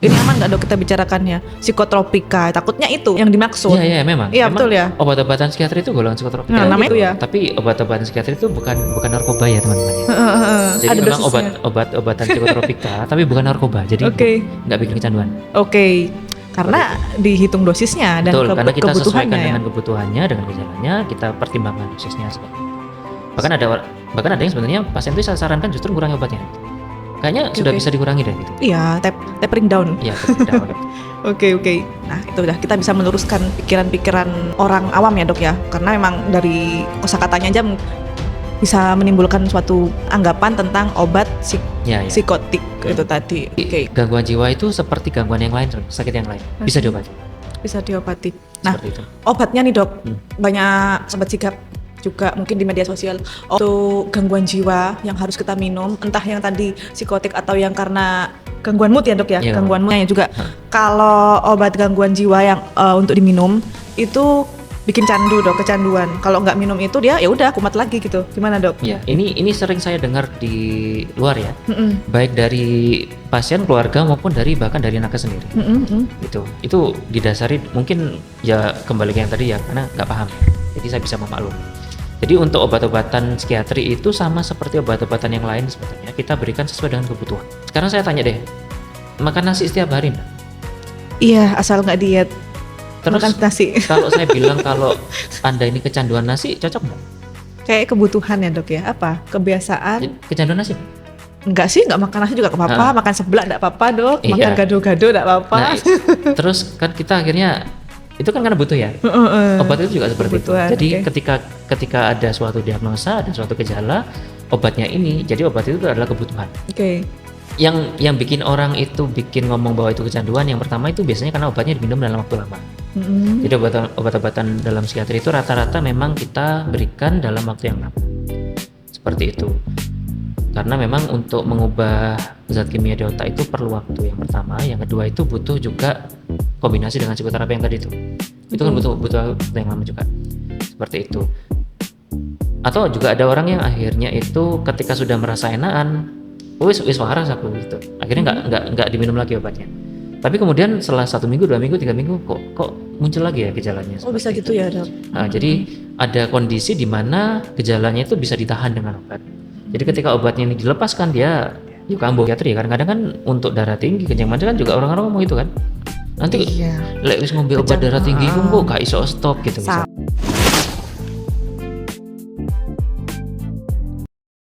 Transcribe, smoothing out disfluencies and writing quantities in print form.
Ini aman nggak dok kita bicarakannya? Psikotropika, takutnya itu yang dimaksud. Iya memang. Iya Memang betul ya. Obat-obatan psikiatri itu golongan psikotropika. Nah, namanya itu ya. Tapi obat-obatan psikiatri itu bukan narkoba ya teman-teman ya. Jadi Ada memang dosisnya. obat-obatan psikotropika tapi bukan narkoba. Jadi Oke. nggak bikin kecanduan. Oke, karena dihitung dosisnya dan Betul, karena kita sesuaikan kebutuhannya ya. dengan kebutuhannya, dengan gejalanya, kita pertimbangkan dosisnya seperti itu. Bahkan ada yang sebenarnya pasien itu saya sarankan justru kurangi obatnya. Kayaknya sudah bisa dikurangi deh gitu. Iya, tapering down. Iya, down. Oke. Nah itu udah kita bisa meluruskan pikiran-pikiran orang awam ya dok ya. Karena memang dari kosakatanya aja bisa menimbulkan suatu anggapan tentang obat Ya. psikotik itu tadi. Oke. Gangguan jiwa itu seperti gangguan yang lain, sakit yang lain. Bisa diobati. Bisa diobati. Nah, Seperti itu. obatnya nih dok, banyak sobat sigap juga mungkin di media sosial untuk gangguan jiwa yang harus kita minum, entah yang tadi psikotik atau yang karena gangguan mood ya dok ya, Iya. gangguan moodnya juga. Kalau obat gangguan jiwa yang untuk diminum itu bikin candu dok, kecanduan. Kalau nggak minum itu dia ya udah kumat lagi gitu. Gimana dok? Ya, ini sering saya dengar di luar ya, Mm-mm. baik dari pasien, keluarga maupun bahkan dari nakes sendiri. Gitu. Itu didasari mungkin ya kembali ke yang tadi ya, karena nggak paham. Jadi saya bisa memaklumi. Jadi untuk obat-obatan psikiatri itu sama seperti obat-obatan yang lain sebetulnya kita berikan sesuai dengan kebutuhan. Sekarang saya tanya deh, makan nasi setiap hari nggak? Iya, asal nggak diet. Terus Makan nasi. kalau saya bilang kalau Anda ini kecanduan nasi, cocok nggak? Kayak kebutuhan ya dok ya, apa? Kebiasaan. Kecanduan nasi? Enggak sih, nggak makan nasi juga nggak apa-apa, makan seblak nggak apa-apa dok, Iya. makan gado-gado nggak apa-apa. Nah, terus kan kita akhirnya itu kan karena butuh ya. Obat itu juga seperti Kebutuhan, itu. Jadi oke. ketika ada suatu diagnosa, ada suatu gejala, obatnya ini, jadi obat itu adalah kebutuhan. Oke. Yang bikin orang itu ngomong bahwa itu kecanduan, yang pertama itu biasanya karena obatnya diminum dalam waktu lama. Jadi obat-obatan dalam psikiatri itu rata-rata memang kita berikan dalam waktu yang lama. Seperti itu. Karena memang untuk mengubah zat kimia di otak itu perlu waktu yang pertama, yang kedua itu butuh juga kombinasi dengan psikoterapi yang tadi itu kan butuh waktu yang lama juga, seperti itu. Atau juga ada orang yang akhirnya itu ketika sudah merasa enakan, wis waras aku gitu, akhirnya nggak diminum lagi obatnya. Tapi kemudian setelah 1 minggu, 2 minggu, 3 minggu kok muncul lagi ya gejalanya. Oh bisa gitu ya dok. Nah, jadi ada kondisi di mana gejalanya itu bisa ditahan dengan obat. Jadi ketika obatnya ini dilepaskan dia yuk kambuh psikiatri. Kadang-kadang kan untuk darah tinggi, kencing manis kan juga orang-orang ngomong itu kan. Nanti Iya. lek wis ngombe obat darah tinggi kok gak iso stop gitu.